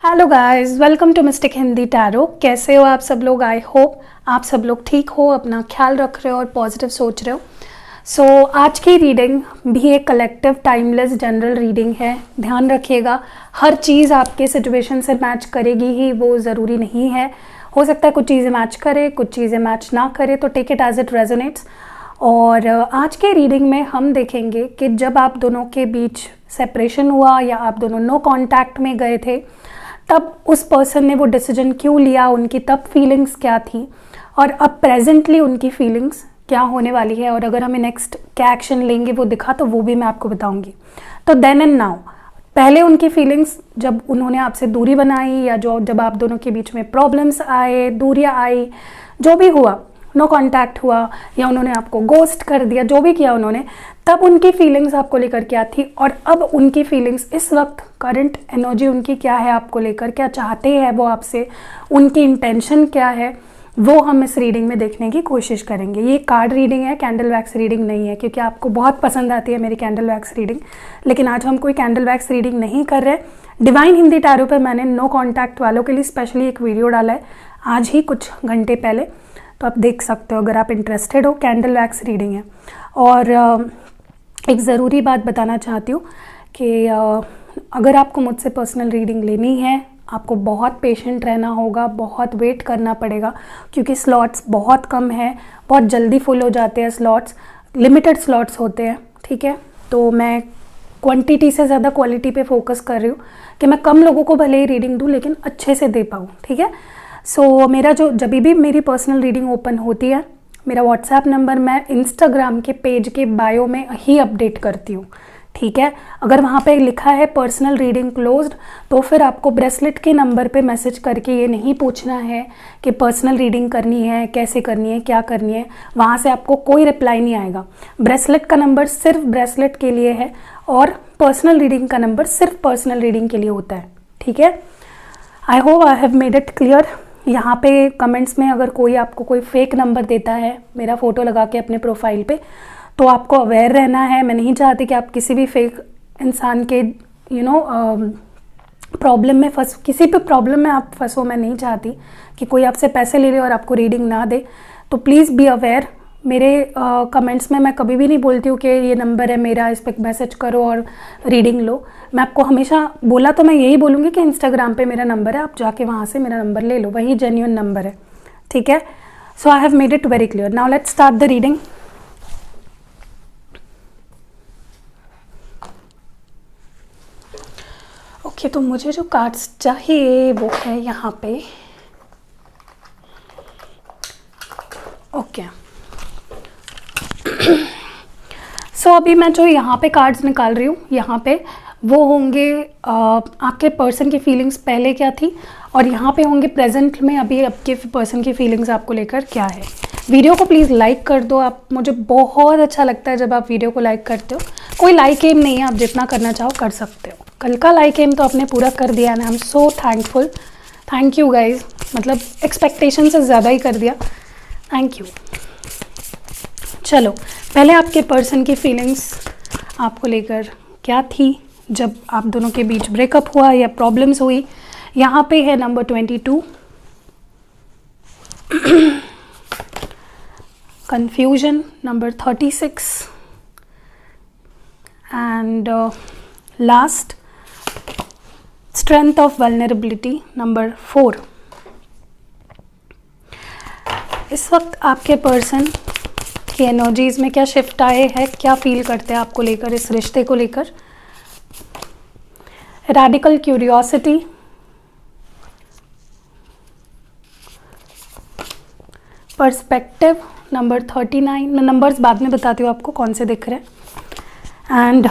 Hello guys, welcome to mystic Hindi tarot. कैसे हो आप सब लोग? आई होप आप सब लोग ठीक हो, अपना ख्याल रख रहे हो और पॉजिटिव सोच रहे हो। सो आज की रीडिंग भी एक कलेक्टिव टाइमलेस जनरल रीडिंग है। ध्यान रखिएगा, हर चीज़ आपके सिचुएशन से मैच करेगी ही वो ज़रूरी नहीं है। हो सकता है कुछ चीज़ें मैच करे, कुछ चीज़ें मैच ना करे, तो take it as it resonates. और आज के रीडिंग में हम देखेंगे कि जब आप दोनों के बीच सेपरेशन हुआ या आप दोनों नो कांटेक्ट में गए थे, तब उस पर्सन ने वो डिसीजन क्यों लिया, उनकी तब फीलिंग्स क्या थी और अब प्रेजेंटली उनकी फीलिंग्स क्या होने वाली है, और अगर हमें नेक्स्ट क्या एक्शन लेंगे वो दिखा तो वो भी मैं आपको बताऊंगी। तो देन एंड नाउ, पहले उनकी फीलिंग्स जब उन्होंने आपसे दूरी बनाई या जब आप दोनों के बीच में प्रॉब्लम्स आए, दूरियां आई, जो भी हुआ, नो कांटेक्ट हुआ या उन्होंने आपको गोस्ट कर दिया, जो भी किया उन्होंने, तब उनकी फीलिंग्स आपको लेकर क्या थी और अब उनकी फीलिंग्स इस वक्त करंट एनर्जी उनकी क्या है आपको लेकर, क्या चाहते हैं वो आपसे, उनकी इंटेंशन क्या है, वो हम इस रीडिंग में देखने की कोशिश करेंगे। ये कार्ड रीडिंग है, कैंडल वैक्स रीडिंग नहीं है, क्योंकि आपको बहुत पसंद आती है मेरी कैंडल वैक्स रीडिंग। लेकिन आज हम कोई कैंडल वैक्स रीडिंग नहीं कर रहे। डिवाइन हिंदी टैरो पे मैंने नो कॉन्टैक्ट वालों के लिए स्पेशली एक वीडियो डाला है आज ही कुछ घंटे पहले, तो आप देख सकते हो अगर आप इंटरेस्टेड हो। कैंडल वैक्स रीडिंग है। और एक ज़रूरी बात बताना चाहती हूँ कि अगर आपको मुझसे पर्सनल रीडिंग लेनी है, आपको बहुत पेशेंट रहना होगा, बहुत वेट करना पड़ेगा, क्योंकि स्लॉट्स बहुत कम है, बहुत जल्दी फुल हो जाते हैं स्लॉट्स, लिमिटेड स्लॉट्स होते हैं। ठीक है, तो मैं क्वांटिटी से ज़्यादा क्वालिटी पे फोकस कर रही हूँ कि मैं कम लोगों को भले ही रीडिंग दूँ लेकिन अच्छे से दे पाऊँ। ठीक है, सो मेरा जो जब भी मेरी पर्सनल रीडिंग ओपन होती है, मेरा व्हाट्सएप नंबर मैं इंस्टाग्राम के पेज के बायो में ही अपडेट करती हूँ। ठीक है, अगर वहाँ पे लिखा है पर्सनल रीडिंग क्लोज्ड, तो फिर आपको ब्रेसलेट के नंबर पे मैसेज करके ये नहीं पूछना है कि पर्सनल रीडिंग करनी है, कैसे करनी है, क्या करनी है। वहाँ से आपको कोई रिप्लाई नहीं आएगा। ब्रेसलेट का नंबर सिर्फ ब्रेसलेट के लिए है और पर्सनल रीडिंग का नंबर सिर्फ पर्सनल रीडिंग के लिए होता है। ठीक है, I hope I have made it clear. यहाँ पे कमेंट्स में अगर कोई आपको कोई फेक नंबर देता है मेरा फ़ोटो लगा के अपने प्रोफाइल पे, तो आपको अवेयर रहना है। मैं नहीं चाहती कि आप किसी भी फेक इंसान के प्रॉब्लम में किसी भी प्रॉब्लम में आप फंसो। मैं नहीं चाहती कि कोई आपसे पैसे ले ले और आपको रीडिंग ना दे, तो प्लीज़ बी अवेयर। मेरे कमेंट्स में मैं कभी भी नहीं बोलती हूँ कि ये नंबर है मेरा, इस पर मैसेज करो और रीडिंग लो। मैं आपको हमेशा बोला तो मैं यही बोलूँगी कि इंस्टाग्राम पे मेरा नंबर है, आप जाके वहाँ से मेरा नंबर ले लो, वही जेन्युइन नंबर है। ठीक है, so I have made it very clear. Now let's start the reading. Okay, तो मुझे जो कार्ड्स चाहिए वो है यहाँ पे। ओके, सो अभी मैं जो यहाँ पे कार्ड्स निकाल रही हूँ, यहाँ पे वो होंगे आपके पर्सन की फीलिंग्स पहले क्या थी, और यहाँ पे होंगे प्रेजेंट में अभी आपके पर्सन की फीलिंग्स आपको लेकर क्या है। वीडियो को प्लीज़ लाइक कर दो आप, मुझे बहुत अच्छा लगता है जब आप वीडियो को लाइक करते हो। कोई लाइक एम नहीं है, आप जितना करना चाहो कर सकते हो। कल का लाइक एम तो आपने पूरा कर दिया and I am so thankful. Thank you guys, मतलब एक्सपेक्टेशन से ज़्यादा ही कर दिया। Thank you. चलो, पहले आपके पर्सन की फीलिंग्स आपको लेकर क्या थी जब आप दोनों के बीच ब्रेकअप हुआ या प्रॉब्लम्स हुई। यहाँ पे है number 22, confusion number 36 and last strength of vulnerability number 4। इस वक्त आपके पर्सन की एनर्जीज में क्या शिफ्ट आए हैं, क्या फील करते हैं आपको लेकर, इस रिश्ते को लेकर। रैडिकल क्यूरियोसिटी, पर्सपेक्टिव नंबर 39, मैं नंबर्स बाद में बताती हूँ आपको कौन से दिख रहे हैं, एंड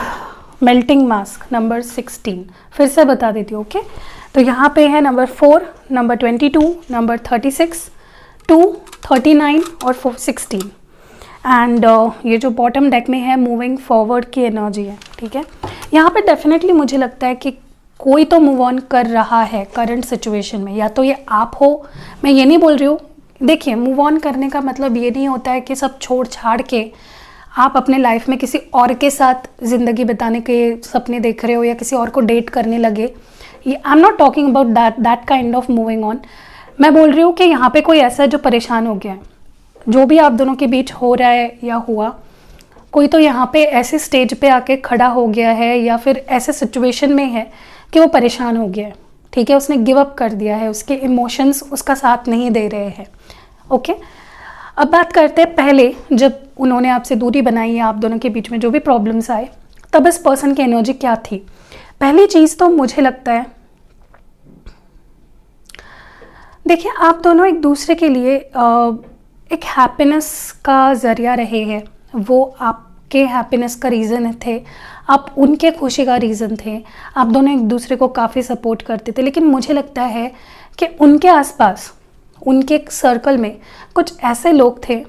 मेल्टिंग मास्क नंबर 16। फिर से बता देती हूँ। ओके, तो यहाँ पे है नंबर 4, नंबर 22, नंबर 36, 2, 39 और 16 एंड ये जो बॉटम डेक में है मूविंग फॉरवर्ड की एनर्जी है। ठीक है, यहाँ पे डेफिनेटली मुझे लगता है कि कोई तो मूव ऑन कर रहा है करंट सिचुएशन में, या तो ये आप हो। मैं ये नहीं बोल रही हूँ, देखिए मूव ऑन करने का मतलब ये नहीं होता है कि सब छोड़ छाड़ के आप अपने लाइफ में किसी और के साथ ज़िंदगी बिताने के सपने देख रहे हो या किसी और को डेट करने लगे I am not talking about that kind of moving on. मैं बोल रही हूँ कि यहाँ पे कोई ऐसा है जो परेशान हो गया है, जो भी आप दोनों के बीच हो रहा है या हुआ, कोई तो यहाँ पे ऐसे स्टेज पे आके खड़ा हो गया है या फिर ऐसे सिचुएशन में है कि वो परेशान हो गया है, ठीक है, उसने गिव अप कर दिया है, उसके इमोशंस उसका साथ नहीं दे रहे हैं। ओके, अब बात करते हैं पहले जब उन्होंने आपसे दूरी बनाई या आप दोनों के बीच में जो भी प्रॉब्लम्स आए, तब इस पर्सन की एनर्जी क्या थी। पहली चीज़ तो मुझे लगता है, देखिए आप दोनों एक दूसरे के लिए एक हैप्पीनेस का ज़रिया रहे हैं। वो आपके हैप्पीनेस का रीज़न थे, आप उनके खुशी का रीज़न थे, आप दोनों एक दूसरे को काफ़ी सपोर्ट करते थे। लेकिन मुझे लगता है कि उनके आसपास, उनके सर्कल में कुछ ऐसे लोग थे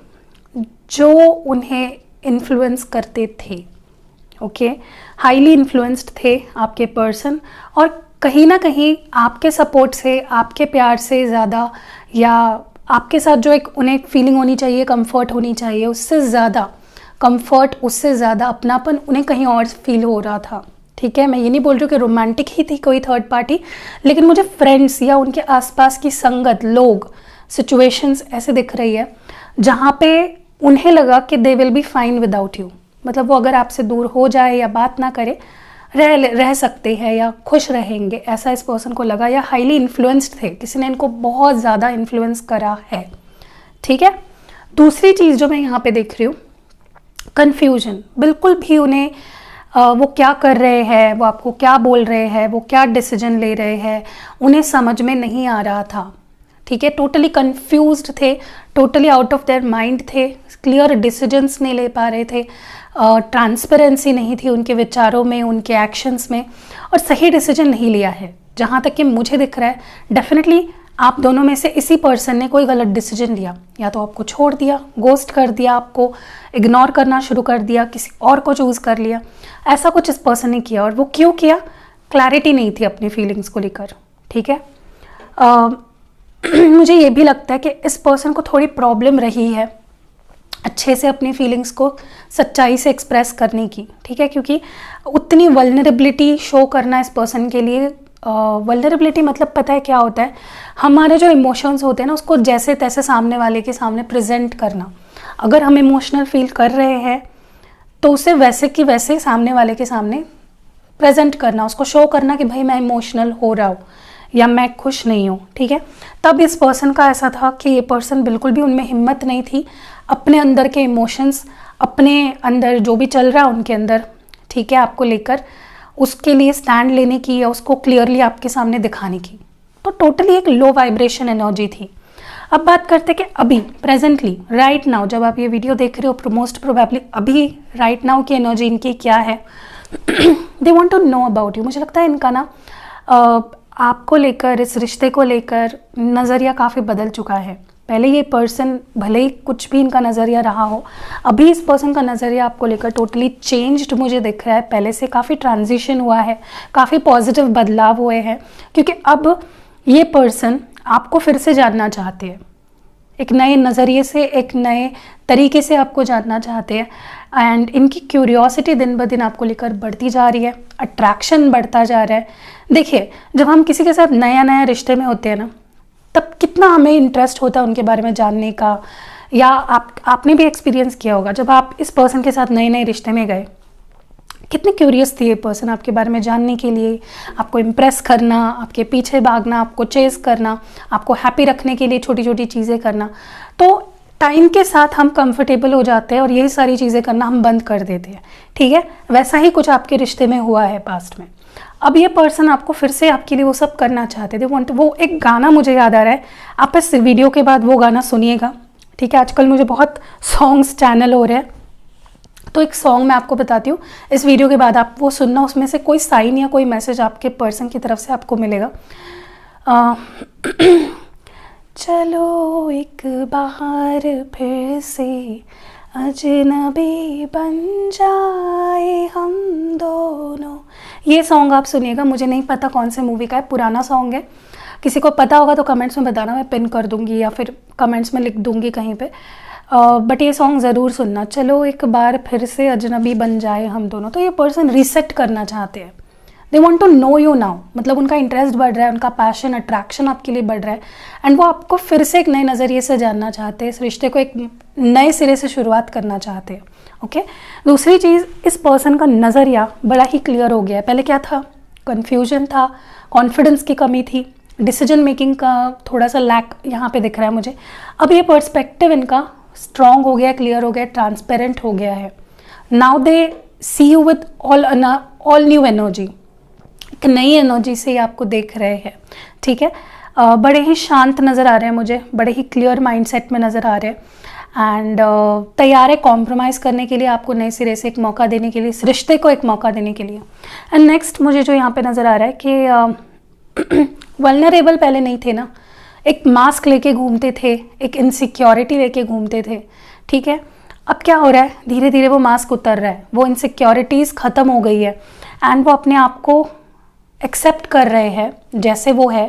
जो उन्हें इन्फ्लुएंस करते थे। ओके, हाईली इन्फ्लुएंस्ड थे आपके पर्सन, और कहीं ना कहीं आपके सपोर्ट से, आपके प्यार से ज़्यादा, या आपके साथ जो एक उन्हें फीलिंग होनी चाहिए, कंफर्ट होनी चाहिए, उससे ज़्यादा कंफर्ट, उससे ज़्यादा अपनापन उन्हें कहीं और फील हो रहा था। ठीक है, मैं ये नहीं बोल रही हूँ कि रोमांटिक ही थी कोई थर्ड पार्टी, लेकिन मुझे फ्रेंड्स या उनके आसपास की संगत, लोग, सिचुएशंस ऐसे दिख रही है जहाँ पे उन्हें लगा कि they will be fine without you. मतलब वो अगर आपसे दूर हो जाए या बात ना करे, रह सकते हैं या खुश रहेंगे, ऐसा इस पर्सन को लगा, या हाईली इन्फ्लुएंस्ड थे, किसी ने इनको बहुत ज़्यादा इन्फ्लुएंस करा है। ठीक है, दूसरी चीज़ जो मैं यहाँ पे देख रही हूँ, कन्फ्यूजन। बिल्कुल भी उन्हें वो क्या कर रहे हैं, वो आपको क्या बोल रहे हैं, वो क्या डिसीजन ले रहे हैं, उन्हें समझ में नहीं आ रहा था। ठीक है, टोटली कंफ्यूज्ड थे, totally out of their mind थे, क्लियर डिसीजंस नहीं ले पा रहे थे, ट्रांसपेरेंसी नहीं थी उनके विचारों में, उनके एक्शंस में, और सही डिसीजन नहीं लिया है। जहाँ तक कि मुझे दिख रहा है, डेफिनेटली आप दोनों में से इसी पर्सन ने कोई गलत डिसीजन लिया, या तो आपको छोड़ दिया, गोस्ट कर दिया, आपको इग्नोर करना शुरू कर दिया, किसी और को चूज़ कर लिया, ऐसा कुछ इस पर्सन ने किया। और वो क्यों किया, क्लैरिटी नहीं थी अपनी फीलिंग्स को लेकर। ठीक है, मुझे ये भी लगता है कि इस पर्सन को थोड़ी प्रॉब्लम रही है अच्छे से अपनी फीलिंग्स को सच्चाई से एक्सप्रेस करने की। ठीक है, क्योंकि उतनी वल्नरेबिलिटी शो करना इस पर्सन के लिए, वल्नरेबिलिटी मतलब पता है क्या होता है, हमारे जो इमोशंस होते हैं ना, उसको जैसे तैसे सामने वाले के सामने प्रेजेंट करना। अगर हम इमोशनल फील कर रहे हैं तो उसे वैसे कि वैसे सामने वाले के सामने प्रेजेंट करना, उसको शो करना कि भाई मैं इमोशनल हो रहा हूँ या मैं खुश नहीं हूँ। ठीक है, तब इस पर्सन का ऐसा था कि ये पर्सन बिल्कुल भी उनमें हिम्मत नहीं थी अपने अंदर के इमोशंस, अपने अंदर जो भी चल रहा है उनके अंदर, ठीक है, आपको लेकर उसके लिए स्टैंड लेने की या उसको क्लियरली आपके सामने दिखाने की। तो टोटली एक लो वाइब्रेशन एनर्जी थी। अब बात करते कि अभी प्रेजेंटली राइट नाउ जब आप ये वीडियो देख रहे हो, मोस्ट प्रोबेबली अभी राइट नाउ की एनर्जी इनकी क्या है। They want to know about you. मुझे लगता है इनका ना आपको लेकर, इस रिश्ते को लेकर नज़रिया काफ़ी बदल चुका है। पहले ये पर्सन, भले ही कुछ भी इनका नज़रिया रहा हो, अभी इस पर्सन का नज़रिया आपको लेकर टोटली चेंज्ड मुझे दिख रहा है। पहले से काफ़ी ट्रांजिशन हुआ है, काफ़ी पॉजिटिव बदलाव हुए हैं, क्योंकि अब ये पर्सन आपको फिर से जानना चाहते हैं, एक नए नज़रिए से, एक नए तरीके से आपको जानना चाहते हैं। एंड इनकी क्यूरियोसिटी दिन ब दिन आपको लेकर बढ़ती जा रही है, अट्रैक्शन बढ़ता जा रहा है। देखिए, जब हम किसी के साथ नया नया रिश्ते में होते हैं ना, तब कितना हमें इंटरेस्ट होता है उनके बारे में जानने का। या आपने भी एक्सपीरियंस किया होगा, जब आप इस पर्सन के साथ नए नए रिश्ते में गए, कितने क्यूरियस थी ये पर्सन आपके बारे में जानने के लिए, आपको इम्प्रेस करना, आपके पीछे भागना, आपको चेस करना, आपको हैप्पी रखने के लिए छोटी छोटी चीज़ें करना। तो टाइम के साथ हम कंफर्टेबल हो जाते हैं और यही सारी चीज़ें करना हम बंद कर देते हैं। ठीक है, वैसा ही कुछ आपके रिश्ते में हुआ है पास्ट में। अब ये पर्सन आपको फिर से आपके लिए वो सब करना चाहते थे। वो एक गाना मुझे याद आ रहा है, आप इस वीडियो के बाद वो गाना सुनिएगा। ठीक है, आजकल मुझे बहुत सॉन्ग्स चैनल हो रहे हैं, तो एक सॉन्ग मैं आपको बताती हूँ, इस वीडियो के बाद आप वो सुनना, उसमें से कोई साइन या कोई मैसेज आपके पर्सन की तरफ से आपको मिलेगा। चलो एक बार फिर से अजनबी बन जाए हम दोनों, ये सॉन्ग आप सुनिएगा। मुझे नहीं पता कौन से मूवी का है, पुराना सॉन्ग है, किसी को पता होगा तो कमेंट्स में बताना, मैं पिन कर दूंगी या फिर कमेंट्स में लिख दूंगी कहीं पे। बट ये सॉन्ग ज़रूर सुनना, चलो एक बार फिर से अजनबी बन जाए हम दोनों। तो ये पर्सन रीसेट करना चाहते हैं, they want to know you now, मतलब उनका इंटरेस्ट बढ़ रहा है, उनका पैशन अट्रैक्शन आपके लिए बढ़ रहा है, एंड वो आपको फिर से एक नए नज़रिए से जानना चाहते हैं, इस रिश्ते को एक नए सिरे से शुरुआत करना चाहते हैं। ओके, दूसरी चीज़, इस पर्सन का नज़रिया बड़ा ही क्लियर हो गया है। पहले क्या था, कन्फ्यूजन था, कॉन्फिडेंस की कमी थी, डिसीजन मेकिंग का थोड़ा सा लैक यहाँ पे दिख रहा है मुझे। अब ये पर्सपेक्टिव इनका स्ट्रॉन्ग हो गया, क्लियर हो गया, ट्रांसपेरेंट हो गया है। Now they see you with all new energy, एक नई एनर्जी से ये आपको देख रहे हैं। ठीक है, बड़े ही शांत नज़र आ रहे हैं मुझे, बड़े ही क्लियर माइंडसेट में नज़र आ रहे हैं, एंड तैयार है कॉम्प्रोमाइज़ करने के लिए, आपको नए सिरे से एक मौका देने के लिए, इस रिश्ते को एक मौका देने के लिए। एंड नेक्स्ट मुझे जो यहाँ पे नज़र आ रहा है कि वल्नरेबल पहले नहीं थे ना, एक मास्क लेके घूमते थे, एक इनसिक्योरिटी लेके घूमते थे। ठीक है, अब क्या हो रहा है, धीरे धीरे वो मास्क उतर रहा है, वो इनसिक्योरिटीज़ ख़त्म हो गई है, एंड वो अपने आप को एक्सेप्ट कर रहे हैं जैसे वो है,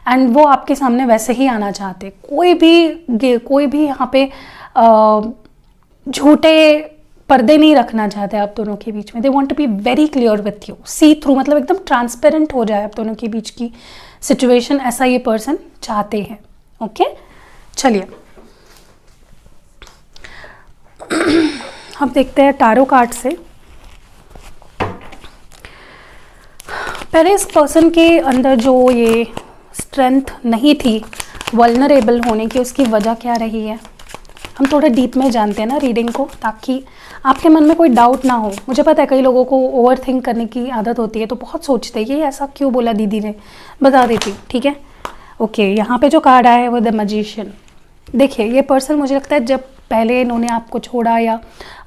एंड वो आपके सामने वैसे ही आना चाहते। कोई भी यहाँ पे झूठे पर्दे नहीं रखना चाहते आप दोनों के बीच में। They want to be very clear with you, see through, मतलब एकदम ट्रांसपेरेंट हो जाए आप दोनों के बीच की सिचुएशन, ऐसा ये पर्सन चाहते हैं। ओके, चलिए अब देखते हैं टैरो कार्ड से। पहले इस पर्सन के अंदर जो ये स्ट्रेंथ नहीं थी वल्नरेबल होने की, उसकी वजह क्या रही है, हम थोड़ा डीप में जानते हैं ना रीडिंग को, ताकि आपके मन में कोई डाउट ना हो। मुझे पता है कई लोगों को ओवर थिंक करने की आदत होती है, तो बहुत सोचते हैं ये ऐसा क्यों बोला दीदी ने, बता देती। ठीक है, ओके, यहाँ पे जो कार्ड आया है वो द मैजिशियन। देखिए, ये पर्सन मुझे लगता है जब पहले इन्होंने आपको छोड़ा या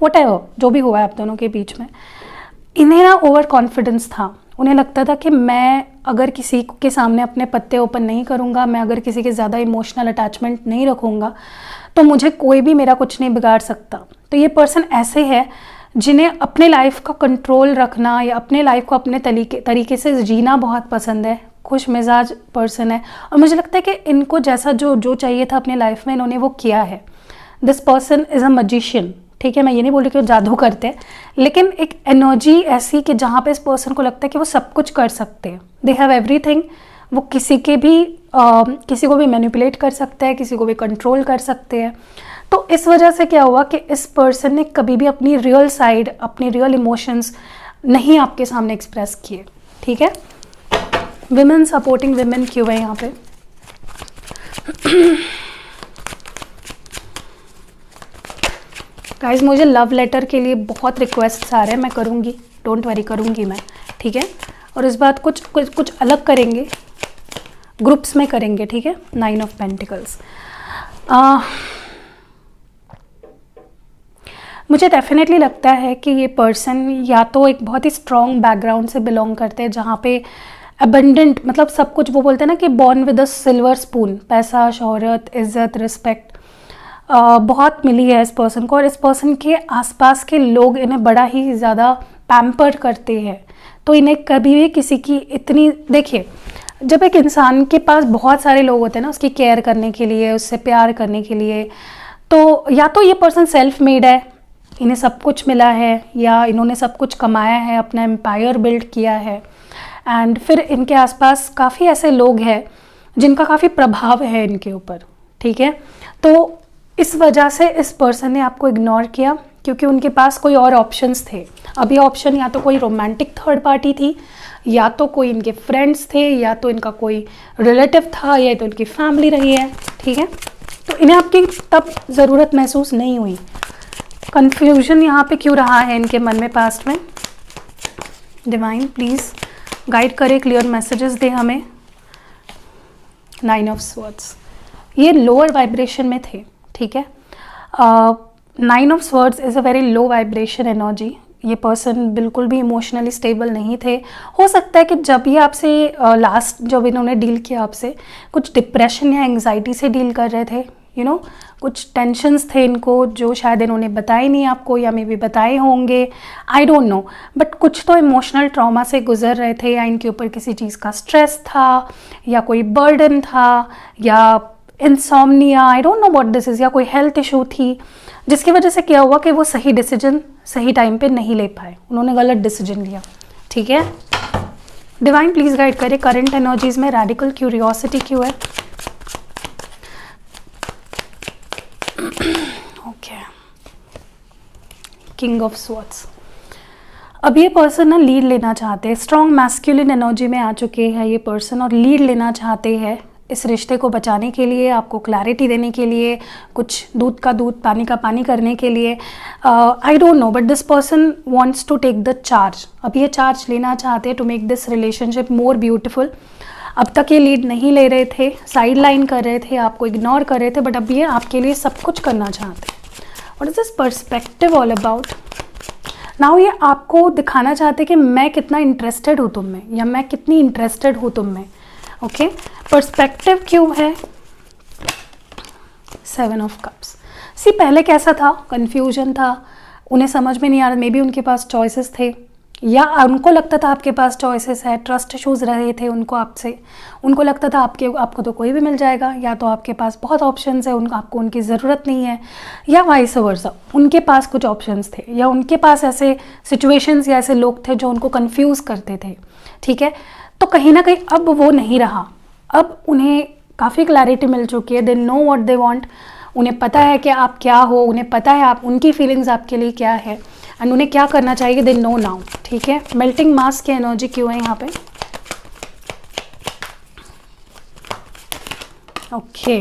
व्हाटएवर जो भी हुआ है आप दोनों के बीच में, इन्हें ना ओवर कॉन्फिडेंस था। उन्हें लगता था कि मैं अगर किसी के सामने अपने पत्ते ओपन नहीं करूँगा, मैं अगर किसी के ज़्यादा इमोशनल अटैचमेंट नहीं रखूँगा, तो मुझे कोई भी मेरा कुछ नहीं बिगाड़ सकता। तो ये पर्सन ऐसे है जिन्हें अपने लाइफ का कंट्रोल रखना या अपने लाइफ को अपने तरीके से जीना बहुत पसंद है, खुश मिजाज पर्सन है, और मुझे लगता है कि इनको जैसा जो चाहिए था अपने लाइफ में इन्होंने वो किया है। This person is a magician. ठीक है, मैं ये नहीं बोल रही कि वो जादू करते हैं, लेकिन एक एनर्जी ऐसी कि जहाँ पे इस पर्सन को लगता है कि वो सब कुछ कर सकते हैं, दे हैव एवरीथिंग। वो किसी को भी मैनिपुलेट कर सकते हैं, किसी को भी कंट्रोल कर सकते हैं। तो इस वजह से क्या हुआ कि इस पर्सन ने कभी भी अपनी रियल साइड, अपनी रियल इमोशंस नहीं आपके सामने एक्सप्रेस किए। ठीक है, विमेन सपोर्टिंग विमेन क्यों है यहाँ पे? गाइस, मुझे लव लेटर के लिए बहुत रिक्वेस्ट्स आ रहे हैं, मैं करूँगी, डोंट वरी, करूँगी मैं। ठीक है, और इस बात कुछ अलग करेंगे, ग्रुप्स में करेंगे। ठीक है, 9 ऑफ पेंटिकल्स। मुझे डेफिनेटली लगता है कि ये पर्सन या तो एक बहुत ही स्ट्रॉन्ग बैकग्राउंड से बिलोंग करते हैं, जहाँ पे अबंडेंट, मतलब सब कुछ, वो बोलते हैं ना कि born with a silver spoon, पैसा, शोहरत, इज्जत, रिस्पेक्ट बहुत मिली है इस पर्सन को, और इस पर्सन के आसपास के लोग इन्हें बड़ा ही ज़्यादा पैम्पर करते हैं। तो इन्हें कभी भी किसी की इतनी, देखिए, जब एक इंसान के पास बहुत सारे लोग होते हैं ना उसकी केयर करने के लिए, उससे प्यार करने के लिए, तो या तो ये पर्सन सेल्फ मेड है, इन्हें सब कुछ मिला है, या इन्होंने सब कुछ कमाया है, अपना एम्पायर बिल्ड किया है, एंड फिर इनके आसपास काफ़ी ऐसे लोग हैं जिनका काफ़ी प्रभाव है इनके ऊपर। ठीक है, तो इस वजह से इस पर्सन ने आपको इग्नोर किया, क्योंकि उनके पास कोई और ऑप्शंस थे। अब ये ऑप्शन या तो कोई रोमांटिक थर्ड पार्टी थी, या तो कोई इनके फ्रेंड्स थे, या तो इनका कोई रिलेटिव था, या तो इनकी फैमिली रही है। ठीक है, तो इन्हें आपकी तब ज़रूरत महसूस नहीं हुई। कन्फ्यूजन यहाँ पे क्यों रहा है इनके मन में पास्ट में? डिवाइन प्लीज़ गाइड करे, क्लियर मैसेजेस दे हमें। 9 ऑफ स्वॉर्ड्स, ये लोअर वाइब्रेशन में थे। ठीक है, 9 of swords is a very low vibration energy. ये पर्सन बिल्कुल भी इमोशनली स्टेबल नहीं थे। हो सकता है कि जब ये आपसे लास्ट जब इन्होंने डील किया आपसे, कुछ डिप्रेशन या एंग्जाइटी से डील कर रहे थे, कुछ टेंशन्स थे इनको जो शायद इन्होंने बताए नहीं आपको, या मे बी बताए होंगे, आई डोंट नो, बट कुछ तो इमोशनल ट्रॉमा से गुजर रहे थे, या इनके ऊपर किसी चीज़ का स्ट्रेस था, या कोई बर्डन था, या insomnia, I don't know what this is, या कोई हेल्थ इशू थी, जिसकी वजह से क्या हुआ कि वो सही डिसीजन सही टाइम पे नहीं ले पाए, उन्होंने गलत डिसीजन लिया। ठीक है, डिवाइन प्लीज गाइड करें करंट एनर्जीज में रेडिकल क्यूरियोसिटी क्यों है। Okay, king of swords. अब ये पर्सन ना लीड लेना चाहते हैं, स्ट्रॉन्ग मैस्कुलिन एनर्जी में आ चुके हैं ये पर्सन और लीड लेना चाहते हैं इस रिश्ते को बचाने के लिए, आपको क्लैरिटी देने के लिए, कुछ दूध का दूध पानी का पानी करने के लिए। I don't know but this person wants to take the charge. अब ये चार्ज लेना चाहते हैं to make this relationship more beautiful. अब तक ये लीड नहीं ले रहे थे, साइड लाइन कर रहे थे, आपको इग्नोर कर रहे थे, बट अब ये आपके लिए सब कुछ करना चाहते हैं। What is this perspective all about? Now ये आपको दिखाना चाहते हैं कि मैं कितना इंटरेस्टेड हूँ तुम में, या मैं कितनी इंटरेस्टेड हूँ तुम में। ओके, पर्सपेक्टिव क्यों है? 7 ऑफ कप्स। सी पहले कैसा था, कंफ्यूजन था, उन्हें समझ में नहीं आ रहा, मे बी उनके पास चॉइसेस थे या उनको लगता था आपके पास चॉइसेस है, ट्रस्ट इश्यूज रहे थे उनको आपसे, उनको लगता था आपको तो कोई भी मिल जाएगा, या तो आपके पास बहुत ऑप्शंस है, आपको उनकी ज़रूरत नहीं है, या वाइस वर्सा उनके पास कुछ ऑप्शंस थे, या उनके पास ऐसे सिचुएशंस या ऐसे लोग थे जो उनको कंफ्यूज करते थे। ठीक है, तो कहीं ना कहीं अब वो नहीं रहा, अब उन्हें काफ़ी क्लैरिटी मिल चुकी है, they know what they want, उन्हें पता है कि आप क्या हो, उन्हें पता है आप उनकी फीलिंग्स आपके लिए क्या है एंड उन्हें क्या करना चाहिए, दे नो नाउ। ठीक है, मेल्टिंग मास की एनर्जी क्यों है यहाँ पे? Okay,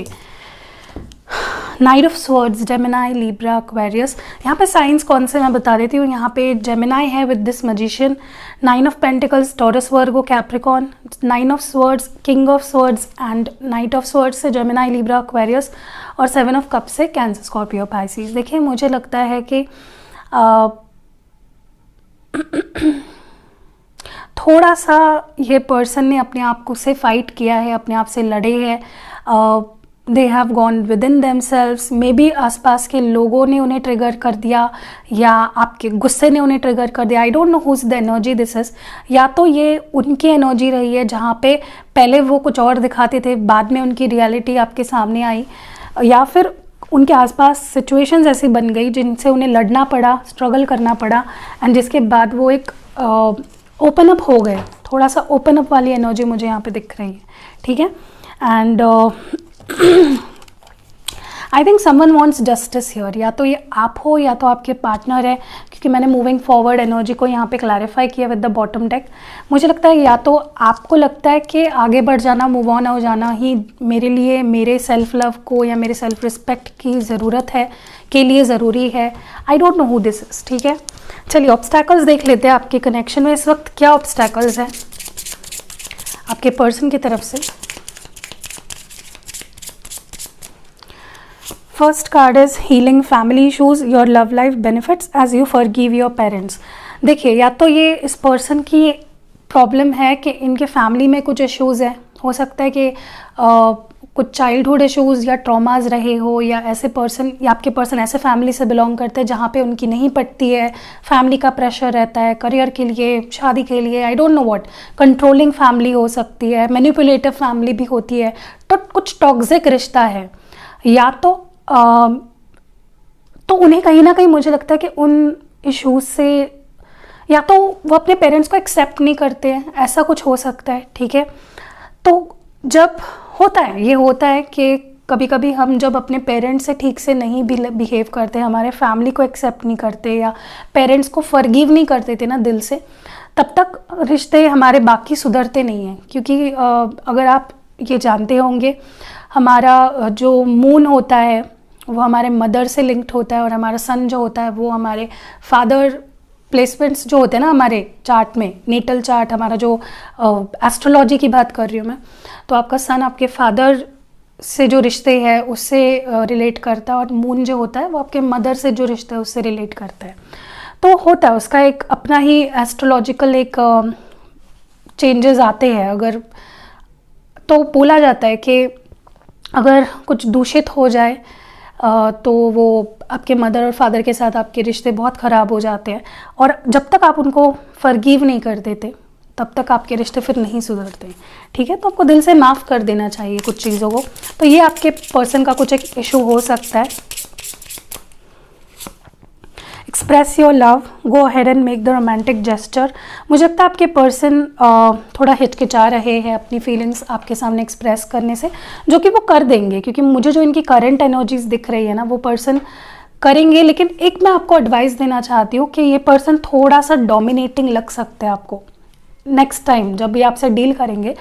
night of swords, Gemini, Libra, Aquarius. यहाँ पे साइंस कौन से मैं बता देती हूँ। यहाँ पे जेमिनाई है with this magician, 9 of pentacles, taurus, Virgo, Capricorn, 9 of swords, king of swords and night of swords से जेमिनाई, लिब्रा, एक्वेरियस, और 7 ऑफ कप से कैंसर, स्कॉर्पियो, पाइसिस। देखिए मुझे लगता है कि थोड़ा सा ये पर्सन ने अपने आप को से फाइट किया है, अपने आप से लड़े हैं, they have gone with in themselves. May be आसपास के लोगों ने उन्हें ट्रिगर कर दिया या आपके गुस्से ने उन्हें ट्रिगर कर दिया। I don't know whose the energy this is. या तो ये उनकी एनर्जी रही है जहाँ पे पहले वो कुछ और दिखाते थे, बाद में उनकी रियलिटी आपके सामने आई, या फिर उनके आसपास सिचुएशंस ऐसी बन गई जिनसे उन्हें लड़ना पड़ा, स्ट्रगल करना पड़ा, एंड जिसके बाद वो एक ओपन अप हो गए। थोड़ा सा ओपन अप वाली एनर्जी मुझे यहाँ पे दिख रही है। ठीक है, and I think someone wants justice here. या तो ये आप हो या तो आपके पार्टनर है, क्योंकि मैंने मूविंग फॉरवर्ड एनर्जी को यहाँ पे क्लैरिफाई किया विद द बॉटम डेक। मुझे लगता है या तो आपको लगता है कि आगे बढ़ जाना, मूव ऑन हो जाना ही मेरे लिए, मेरे सेल्फ लव को या मेरे सेल्फ रिस्पेक्ट की ज़रूरत है, के लिए ज़रूरी है। आई don't know who this is. ठीक है, चलिए ऑब्स्टैकल्स देख लेते हैं आपके कनेक्शन में इस वक्त क्या ऑब्स्टैकल्स हैं आपके पर्सन की तरफ से। First card is healing family issues, your love life benefits as you forgive your parents. देखिए या तो ये इस पर्सन की प्रॉब्लम है कि इनके फैमिली में कुछ इश्यूज़ है, हो सकता है कि कुछ चाइल्डहुड इश्यूज़ या ट्रॉमाज रहे हो, या ऐसे पर्सन या आपके पर्सन ऐसे फैमिली से बिलोंग करते हैं जहाँ पे उनकी नहीं पटती है, फैमिली का प्रेशर रहता है करियर के लिए, शादी के लिए, I don't know what, controlling family हो सकती है, मैनिपुलेटिव फैमिली भी होती है, तो कुछ टॉक्सिक रिश्ता है। या तो उन्हें कहीं ना कहीं मुझे लगता है कि उन इश्यूज से या तो वो अपने पेरेंट्स को एक्सेप्ट नहीं करते हैं, ऐसा कुछ हो सकता है। ठीक है, तो जब होता है, ये होता है कि कभी कभी हम जब अपने पेरेंट्स से ठीक से नहीं बिहेव करते, हमारे फैमिली को एक्सेप्ट नहीं करते या पेरेंट्स को फॉरगिव नहीं करते थे ना दिल से, तब तक रिश्ते हमारे बाकी सुधरते नहीं हैं। क्योंकि अगर आप ये जानते होंगे, हमारा जो मून होता है वो हमारे मदर से लिंक्ड होता है, और हमारा सन जो होता है वो हमारे फादर प्लेसमेंट्स जो होते हैं ना हमारे चार्ट में, नेटल चार्ट हमारा जो एस्ट्रोलॉजी की बात कर रही हूँ मैं, तो आपका सन आपके फादर से जो रिश्ते हैं उससे रिलेट करता है, और मून जो होता है वो आपके मदर से जो रिश्ता है उससे रिलेट करता है। तो होता है उसका एक अपना ही एस्ट्रोलॉजिकल एक चेंजेस आते हैं। अगर तो बोला जाता है कि अगर कुछ दूषित हो जाए तो वो आपके मदर और फादर के साथ आपके रिश्ते बहुत ख़राब हो जाते हैं, और जब तक आप उनको फॉरगिव नहीं कर देते तब तक आपके रिश्ते फिर नहीं सुधरते। ठीक है, तो आपको दिल से माफ़ कर देना चाहिए कुछ चीज़ों को। तो ये आपके पर्सन का कुछ एक इशू हो सकता है। Express your love, go ahead and make the romantic gesture. मुझे लगता है आपके पर्सन थोड़ा हिचकिचा रहे हैं अपनी फीलिंग्स आपके सामने एक्सप्रेस करने से, जो कि वो कर देंगे, क्योंकि मुझे जो इनकी करंट एनर्जीज दिख रही है ना, वो पर्सन करेंगे। लेकिन एक मैं आपको एडवाइस देना चाहती हूँ कि ये पर्सन थोड़ा सा डोमिनेटिंग लग सकता है आपको। नेक्स्ट टाइम जब भी आपसे डील करेंगे,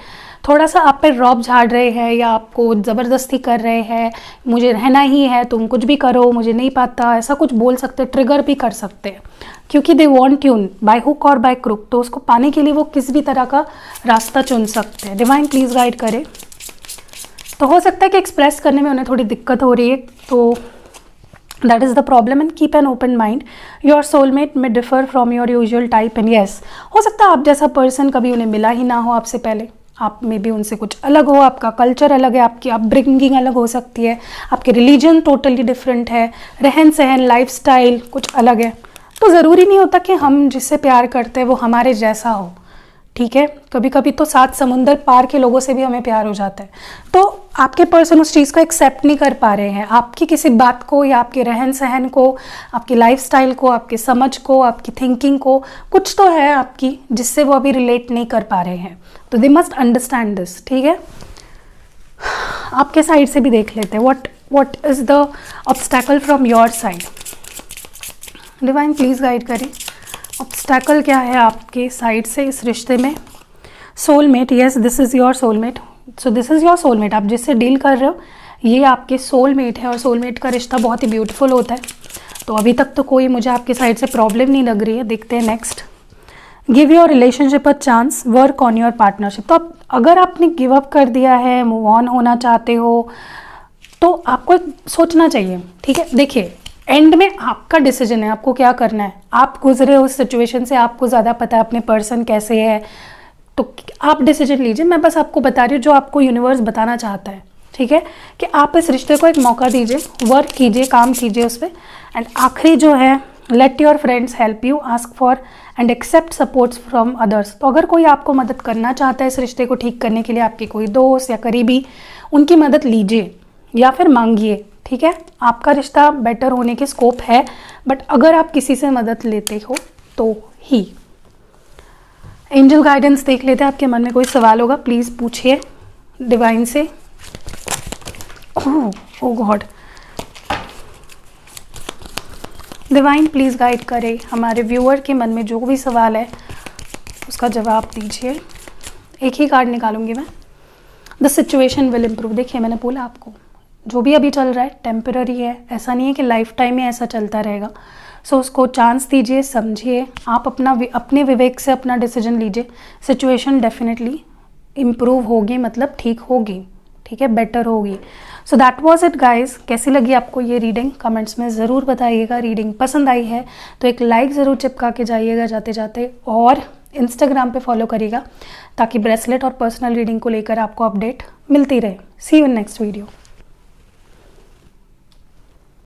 थोड़ा सा आप पे रौब झाड़ रहे हैं या आपको ज़बरदस्ती कर रहे हैं, मुझे रहना ही है, तुम कुछ भी करो, मुझे नहीं पता, ऐसा कुछ बोल सकते हैं, ट्रिगर भी कर सकते हैं, क्योंकि they want you by hook और बाय क्रुक। तो उसको पाने के लिए वो किसी भी तरह का रास्ता चुन सकते हैं। डिवाइन प्लीज़ गाइड करें। तो हो सकता है कि एक्सप्रेस करने में उन्हें थोड़ी दिक्कत हो रही है, तो that is the problem and keep an open mind. Your soulmate may differ from your usual type and yes, हो सकता है आप जैसा पर्सन कभी उन्हें मिला ही ना हो आपसे पहले, आप में भी उनसे कुछ अलग हो, आपका कल्चर अलग है, आपकी अपब्रिंगिंग अलग हो सकती है, आपके रिलीजन टोटली डिफरेंट है, रहन सहन लाइफस्टाइल कुछ अलग है। तो ज़रूरी नहीं होता कि हम जिससे प्यार करते हैं वो हमारे जैसा हो, ठीक है। कभी कभी तो 7 समुंदर पार के लोगों से भी हमें प्यार हो जाता है। तो आपके पर्सन उस चीज़ को एक्सेप्ट नहीं कर पा रहे हैं, आपकी किसी बात को या आपके रहन सहन को, आपकी लाइफस्टाइल को, आपकी समझ को, आपकी थिंकिंग को, कुछ तो है आपकी जिससे वो अभी रिलेट नहीं कर पा रहे हैं। तो दे मस्ट अंडरस्टैंड दिस, ठीक है। आपके साइड से भी देख लेते हैं what is the obstacle from your side. Divine please guide करें, ऑब्स्टैकल क्या है आपके साइड से इस रिश्ते में। Soulmate, yes this is your soulmate. So this is your soulmate. आप जिससे डील कर रहे हो ये आपके सोलमेट है, और सोलमेट का रिश्ता बहुत ही ब्यूटीफुल होता है। तो अभी तक तो कोई मुझे आपके साइड से प्रॉब्लम नहीं लग रही है। देखते हैं next. Give your relationship a chance, work on your partnership. तो अगर आपने गिव अप कर दिया है, मूव ऑन होना चाहते हो, तो आपको सोचना चाहिए, ठीक है। देखिए एंड में आपका डिसीजन है, आपको क्या करना है। आप गुजरे उस सिचुएशन से, आपको ज़्यादा पता है अपने पर्सन कैसे है, तो आप डिसीजन लीजिए। मैं बस आपको बता रही हूँ जो आपको यूनिवर्स बताना चाहता है, ठीक है, कि आप इस रिश्ते को एक मौका दीजिए, वर्क कीजिए, काम कीजिए उस पर। एंड आखिरी जो है, let your friends help you, ask for and accept supports from others. तो अगर कोई आपको मदद करना चाहता है इस रिश्ते को ठीक करने के लिए, आपके कोई दोस्त या करीबी, उनकी मदद लीजिए या फिर मांगिए, ठीक है। आपका रिश्ता बेटर होने के स्कोप है, बट अगर आप किसी से मदद लेते हो तो ही। एंजल गाइडेंस देख लेते हैं। आपके मन में कोई सवाल होगा प्लीज़ पूछिए डिवाइन से। ओह गॉड, डिवाइन प्लीज़ गाइड करे, हमारे व्यूअर के मन में जो भी सवाल है उसका जवाब दीजिए। एक ही कार्ड निकालूंगी मैं। The situation will improve. देखिए मैंने बोला आपको जो भी अभी चल रहा है टेम्पररी है, ऐसा नहीं है कि लाइफ टाइम में ऐसा चलता रहेगा। सो उसको चांस दीजिए, समझिए, आप अपने विवेक से अपना डिसीजन लीजिए। सिचुएशन डेफिनेटली इम्प्रूव होगी, मतलब ठीक होगी, ठीक है, बेटर होगी। So that was it guys. कैसी लगी आपको ये रीडिंग कमेंट्स में ज़रूर बताइएगा। रीडिंग पसंद आई है तो एक लाइक ज़रूर चिपका के जाइएगा जाते जाते, और इंस्टाग्राम पे फॉलो करिएगा ताकि ब्रेसलेट और पर्सनल रीडिंग को लेकर आपको अपडेट मिलती रहे। सी यू इन नेक्स्ट वीडियो।